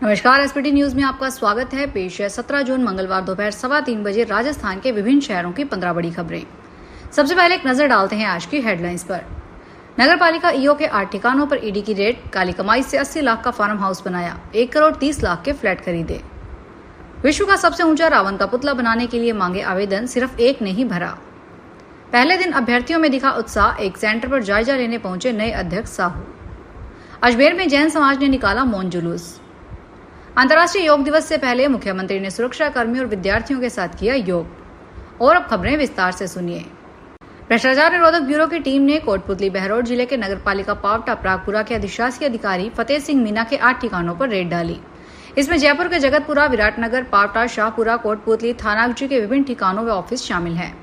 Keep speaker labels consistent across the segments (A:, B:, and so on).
A: नमस्कार, SPT news में आपका स्वागत है। पेश है 17 जून मंगलवार दोपहर 3:15 बजे राजस्थान के विभिन्न शहरों की 15 बड़ी खबरें। सबसे पहले एक नजर डालते हैं आज की हेडलाइंस पर। नगर पालिका ईओ के 8 ठिकानों पर ईडी की रेड। काली कमाई से 80 लाख का फार्म हाउस बनाया, 1 करोड़ 30 लाख के फ्लैट खरीदे। विश्व का सबसे ऊंचा रावण का पुतला बनाने के लिए मांगे आवेदन, सिर्फ एक नहीं भरा। पहले दिन अभ्यर्थियों में दिखा उत्साह, एक सेंटर पर जायजा लेने पहुंचे नए अध्यक्ष साहू। अजमेर में जैन समाज ने निकाला मौन जुलूस। अंतर्राष्ट्रीय योग दिवस से पहले मुख्यमंत्री ने सुरक्षा कर्मियों और विद्यार्थियों के साथ किया योग। और अब खबरें विस्तार से सुनिए। भ्रष्टाचार निरोधक ब्यूरो की टीम ने कोटपुतली बहरौल जिले के नगरपालिका पावटा प्रागपुरा के अधिशासी अधिकारी फतेह सिंह मीना के 8 ठिकानों पर रेड डाली। इसमें जयपुर के जगतपुरा, विराटनगर, पावटा, शाहपुरा, कोटपुतली, थानागजी के विभिन्न ठिकानों व ऑफिस शामिल हैं।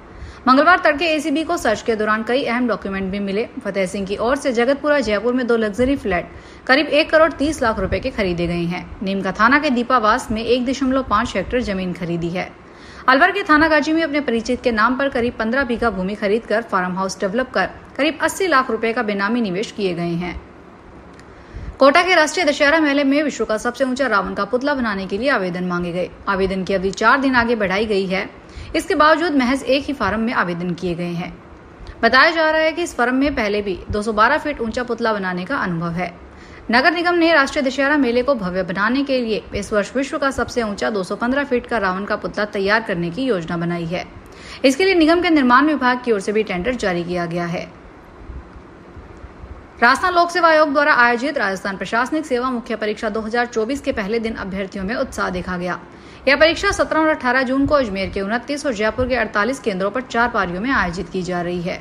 A: मंगलवार तड़के एसीबी को सर्च के दौरान कई अहम डॉक्यूमेंट भी मिले। फतेह सिंह की ओर से जगतपुरा जयपुर में 2 लग्जरी फ्लैट करीब 1 करोड़ 30 लाख रुपए के खरीदे गए हैं। नीमका थाना के दीपावास में 1.5 हेक्टेयर जमीन खरीदी है। अलवर के थानागाजी में अपने परिचित के नाम पर करीब 15 बीघा भूमि खरीदकर फार्म हाउस डेवलप कर करीब 80 लाख रुपए का बेनामी निवेश किए गए हैं। कोटा के राष्ट्रीय दशहरा मेले में विश्व का सबसे ऊंचा रावण का पुतला बनाने के लिए आवेदन मांगे गए। आवेदन की अवधि 4 दिन आगे बढ़ाई गई है। इसके बावजूद महज एक ही फार्म में आवेदन किए गए हैं। बताया जा रहा है कि इस फार्म में पहले भी 212 फीट ऊंचा पुतला बनाने का अनुभव है। नगर निगम ने राष्ट्रीय दशहरा मेले को भव्य बनाने के लिए इस वर्ष विश्व का सबसे ऊंचा 215 फीट का रावण का पुतला तैयार करने की योजना बनाई है। इसके लिए निगम के निर्माण विभाग की ओर से भी टेंडर जारी किया गया है। राजस्थान लोक सेवा आयोग द्वारा आयोजित राजस्थान प्रशासनिक सेवा मुख्य परीक्षा 2024 के पहले दिन अभ्यर्थियों में उत्साह देखा गया। यह परीक्षा 17 और 18 जून को अजमेर के 29 और जयपुर के 48 केंद्रों पर 4 पारियों में आयोजित की जा रही है।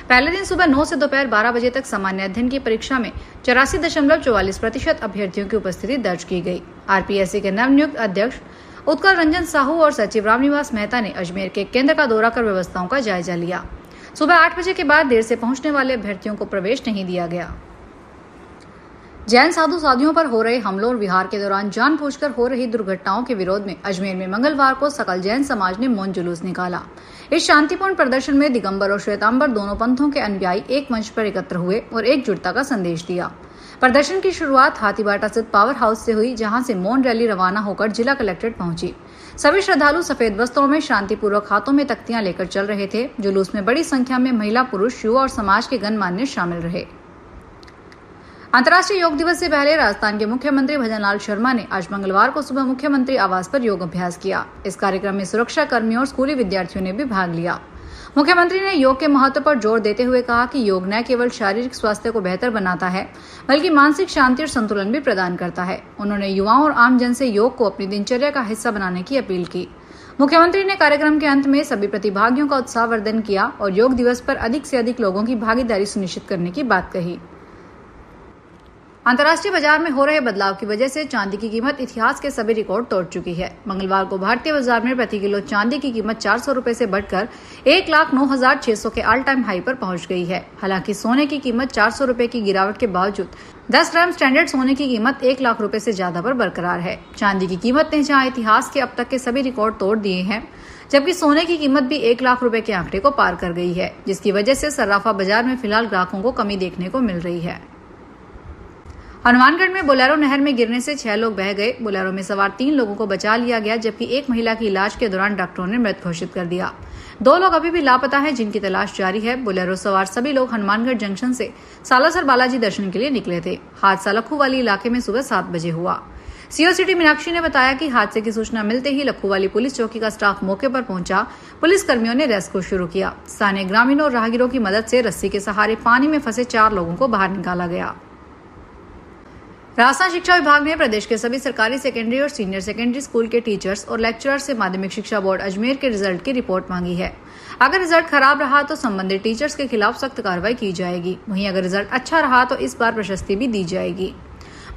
A: पहले दिन सुबह 9 से दोपहर 12 बजे तक सामान्य अध्ययन की परीक्षा में 84.44% अभ्यर्थियों की उपस्थिति दर्ज की गई। आरपीएससी के नवनियुक्त अध्यक्ष उत्कल रंजन साहू और सचिव रामनिवास मेहता ने अजमेर के केंद्र का दौरा कर व्यवस्थाओं का जायजा लिया। सुबह 8 बजे के बाद देर से पहुंचने वाले अभ्यर्थियों को प्रवेश नहीं दिया गया। जैन साधु साधियों पर हो रहे हमलों और विहार के दौरान जानबूझकर हो रही दुर्घटनाओं के विरोध में अजमेर में मंगलवार को सकल जैन समाज ने मौन जुलूस निकाला। इस शांतिपूर्ण प्रदर्शन में दिगंबर और श्वेतांबर दोनों पंथों के अनुयायी एक मंच पर एकत्र हुए और एकजुटता का संदेश दिया। प्रदर्शन की शुरुआत हाथीबाटा स्थित पावर हाउस से हुई, जहां से मौन रैली रवाना होकर जिला कलेक्ट्रेट पहुंची। सभी श्रद्धालु सफेद वस्त्रों में शांतिपूर्वक हाथों में तख्तियां लेकर चल रहे थे। जुलूस में बड़ी संख्या में महिला, पुरुष, युवा और समाज के गणमान्य शामिल रहे। अंतर्राष्ट्रीय योग दिवस से पहले राजस्थान के मुख्यमंत्री भजनलाल शर्मा ने आज मंगलवार को सुबह मुख्यमंत्री आवास पर योग अभ्यास किया। इस कार्यक्रम में सुरक्षा कर्मियों और स्कूली विद्यार्थियों ने भी भाग लिया। मुख्यमंत्री ने योग के महत्व पर जोर देते हुए कहा कि योग न केवल शारीरिक स्वास्थ्य को बेहतर बनाता है, बल्कि मानसिक शांति और संतुलन भी प्रदान करता है। उन्होंने युवाओं और आमजन से योग को अपनी दिनचर्या का हिस्सा बनाने की अपील की। मुख्यमंत्री ने कार्यक्रम के अंत में सभी प्रतिभागियों का उत्साहवर्धन किया और योग दिवस पर अधिक से अधिक लोगों की भागीदारी सुनिश्चित करने की बात कही। अंतर्राष्ट्रीय बाजार में हो रहे बदलाव की वजह से चांदी की कीमत इतिहास के सभी रिकॉर्ड तोड़ चुकी है। मंगलवार को भारतीय बाजार में प्रति किलो चांदी की कीमत 400 रुपए से बढ़कर 1,09,600 के ऑल टाइम हाई पर पहुंच गई है। हालांकि सोने की कीमत 400 रुपए की गिरावट के बावजूद 10 ग्राम स्टैंडर्ड सोने की कीमत 1 लाख रुपए से ज्यादा पर बरकरार है। चांदी की कीमत ने जहां इतिहास के अब तक के सभी रिकॉर्ड तोड़ दिए हैं, जबकि सोने की कीमत भी 1 लाख रुपए के आंकड़े को पार कर गई है, जिसकी वजह से सर्राफा बाजार में फिलहाल ग्राहकों को कमी देखने को मिल रही है। हनुमानगढ़ में बोलेरो नहर में गिरने से 6 लोग बह गए। बोलेरो में सवार 3 लोगों को बचा लिया गया, जबकि एक महिला की इलाज के दौरान डॉक्टरों ने मृत घोषित कर दिया। 2 लोग अभी भी लापता हैं, जिनकी तलाश जारी है। बोलेरो सवार सभी लोग हनुमानगढ़ जंक्शन से सालासर बालाजी दर्शन के लिए निकले थे। हादसा लखूवाली इलाके में सुबह 7 बजे हुआ। सीओ सिटी मीनाक्षी ने बताया कि हादसे की सूचना मिलते ही लखूवाली पुलिस चौकी का स्टाफ मौके पर पहुंचा। पुलिस कर्मियों ने रेस्क्यू शुरू किया। स्थानीय ग्रामीणों और राहगीरों की मदद से रस्सी के सहारे पानी में फंसे 4 लोगों को बाहर निकाला गया। राजस्थान शिक्षा विभाग ने प्रदेश के सभी सरकारी सेकेंडरी और सीनियर सेकेंडरी स्कूल के टीचर्स और लेक्चरर्स से माध्यमिक शिक्षा बोर्ड अजमेर के रिजल्ट की रिपोर्ट मांगी है। अगर रिजल्ट खराब रहा तो संबंधित टीचर्स के खिलाफ सख्त कार्रवाई की जाएगी। वहीं अगर रिजल्ट अच्छा रहा तो इस बार प्रशस्ति भी दी जाएगी।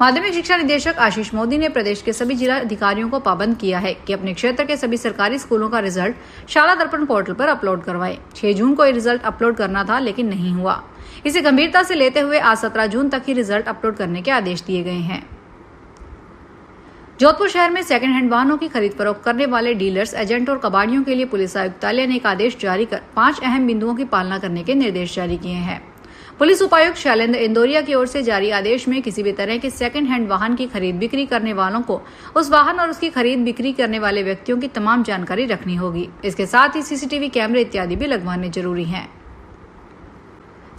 A: माध्यमिक शिक्षा निदेशक आशीष मोदी ने प्रदेश के सभी जिला अधिकारियों को पाबंद किया है कि अपने क्षेत्र के सभी सरकारी स्कूलों का रिजल्ट शाला दर्पण पोर्टल पर अपलोड करवाएं। 6 जून को ये रिजल्ट अपलोड करना था, लेकिन नहीं हुआ। इसे गंभीरता से लेते हुए आज 17 जून तक ही रिजल्ट अपलोड करने के आदेश दिए गए हैं। जोधपुर शहर में सेकंड हैंड वाहनों की खरीद फरोख्त करने वाले डीलर्स, एजेंट और कबाड़ियों के लिए पुलिस आयुक्तालय ने एक आदेश जारी कर 5 अहम बिंदुओं की पालना करने के निर्देश जारी किए हैं। पुलिस उपायुक्त शैलेंद्र इंदौरिया की ओर से जारी आदेश में किसी भी तरह के सेकंड हैंड वाहन की खरीद बिक्री करने वालों को उस वाहन और उसकी खरीद बिक्री करने वाले व्यक्तियों की तमाम जानकारी रखनी होगी। इसके साथ ही सीसीटीवी कैमरे इत्यादि भी लगवाने जरूरी हैं।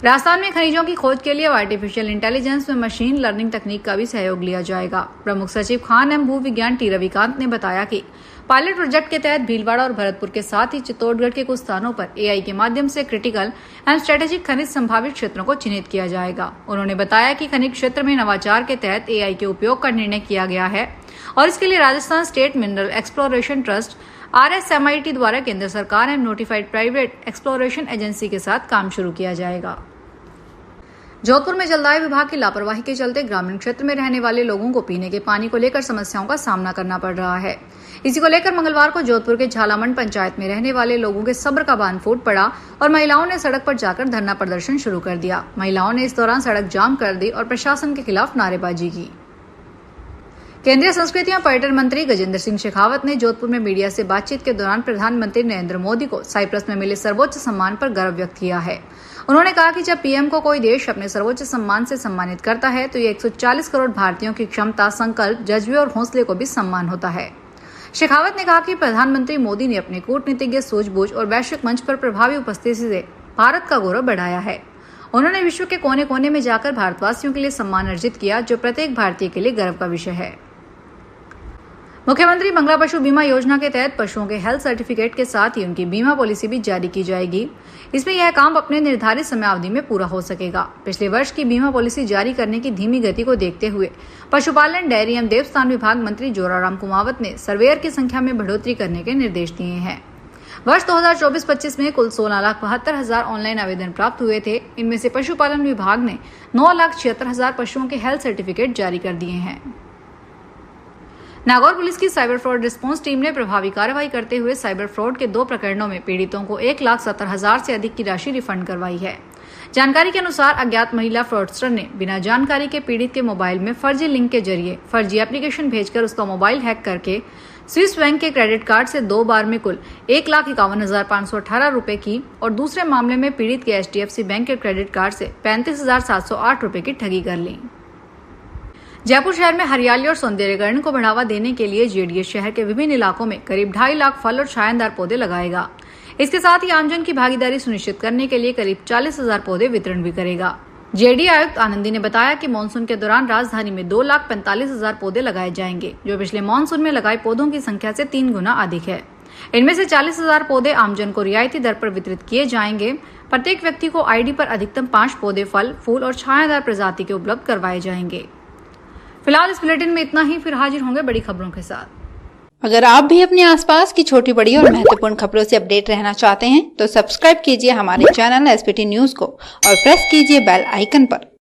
A: राजस्थान में खनिजों की खोज के लिए आर्टिफिशियल इंटेलिजेंस में मशीन लर्निंग तकनीक का भी सहयोग लिया जाएगा। प्रमुख सचिव खान एवं भू विज्ञान टी रविकांत ने बताया कि पायलट प्रोजेक्ट के तहत भीलवाड़ा और भरतपुर के साथ ही चित्तौड़गढ़ के कुछ स्थानों पर एआई के माध्यम से क्रिटिकल एंड स्ट्रेटेजिक खनिज संभावित क्षेत्रों को चिन्हित किया जाएगा। उन्होंने बताया कि खनिज क्षेत्र में नवाचार के तहत एआई के उपयोग का निर्णय किया गया है और इसके लिए Rajasthan state mineral exploration trust RSMIT द्वारा केंद्र सरकार एवं नोटिफाइड प्राइवेट एक्सप्लोरेशन एजेंसी के साथ काम शुरू किया जाएगा। जोधपुर में जलदाय विभाग की लापरवाही के चलते ग्रामीण क्षेत्र में रहने वाले लोगों को पीने के पानी को लेकर समस्याओं का सामना करना पड़ रहा है। इसी को लेकर मंगलवार को जोधपुर के झालामंड पंचायत में रहने वाले लोगों के सब्र का बांध फूट पड़ा और महिलाओं ने सड़क पर जाकर धरना प्रदर्शन शुरू कर दिया। महिलाओं ने इस दौरान सड़क जाम कर दी और प्रशासन के खिलाफ नारेबाजी की। केंद्रीय संस्कृति एवं पर्यटन मंत्री गजेंद्र सिंह शेखावत ने जोधपुर में मीडिया से बातचीत के दौरान प्रधानमंत्री नरेंद्र मोदी को साइप्रस में मिले सर्वोच्च सम्मान पर गर्व व्यक्त किया है। उन्होंने कहा कि जब पीएम को कोई देश अपने सर्वोच्च सम्मान से सम्मानित करता है तो ये 140 करोड़ भारतीयों की क्षमता, संकल्प, जज्बे और हौसले को भी सम्मान होता है। शेखावत ने कहा कि प्रधानमंत्री मोदी ने अपने कूटनीतिज्ञ सूझबूझ और वैश्विक मंच पर प्रभावी उपस्थिति से भारत का गौरव बढ़ाया है। उन्होंने विश्व के कोने कोने में जाकर भारतवासियों के लिए सम्मान अर्जित किया, जो प्रत्येक भारतीय के लिए गर्व का विषय है। मुख्यमंत्री मंगला पशु बीमा योजना के तहत पशुओं के हेल्थ सर्टिफिकेट के साथ ही उनकी बीमा पॉलिसी भी जारी की जाएगी। इसमें यह काम अपने निर्धारित समयावधि में पूरा हो सकेगा। पिछले वर्ष की बीमा पॉलिसी जारी करने की धीमी गति को देखते हुए पशुपालन, डेयरी एवं देवस्थान विभाग मंत्री जोराराम कुमावत ने सर्वेयर की संख्या में बढ़ोतरी करने के निर्देश दिए हैं। वर्ष 2024-25 में कुल 16,72,000 ऑनलाइन आवेदन प्राप्त हुए थे। इनमें से पशुपालन विभाग ने 9,76,000 पशुओं के हेल्थ सर्टिफिकेट जारी कर दिए हैं। नागौर पुलिस की साइबर फ्रॉड रिस्पांस टीम ने प्रभावी कार्रवाई करते हुए साइबर फ्रॉड के 2 प्रकरणों में पीड़ितों को 1,70,000 से अधिक की राशि रिफंड करवाई है। जानकारी के अनुसार अज्ञात महिला फ्रॉडस्टर ने बिना जानकारी के पीड़ित के मोबाइल में फर्जी लिंक के जरिए फर्जी एप्लीकेशन भेजकर उसका मोबाइल हैक करके स्विस बैंक के क्रेडिट कार्ड से 2 बार में कुल 1,51,518 रुपए की और दूसरे मामले में पीड़ित के HDFC बैंक के क्रेडिट कार्ड से 35,708 रुपए की ठगी कर ली। जयपुर शहर में हरियाली और सौंदर्यीकरण को बढ़ावा देने के लिए JDS शहर के विभिन्न इलाकों में करीब 2.5 लाख फल और छायादार पौधे लगाएगा। इसके साथ ही आमजन की भागीदारी सुनिश्चित करने के लिए करीब 40,000 पौधे वितरण भी करेगा। JD आयुक्त आनंदी ने बताया कि मानसून के दौरान राजधानी में 2,45,000 पौधे लगाए जाएंगे, जो पिछले मानसून में लगाए पौधों की संख्या से 3 गुना अधिक है। इनमें से 40,000 पौधे आमजन को रियायती दर पर वितरित किए जाएंगे। प्रत्येक व्यक्ति को ID पर अधिकतम 5 पौधे फल, फूल और छायादार प्रजाति के उपलब्ध करवाए जाएंगे। फिलहाल इस बुलेटिन में इतना ही, फिर हाजिर होंगे बड़ी खबरों के साथ।
B: अगर आप भी अपने आसपास की छोटी बड़ी और महत्वपूर्ण खबरों से अपडेट रहना चाहते हैं तो सब्सक्राइब कीजिए हमारे चैनल SPT न्यूज को और प्रेस कीजिए बेल आइकन पर।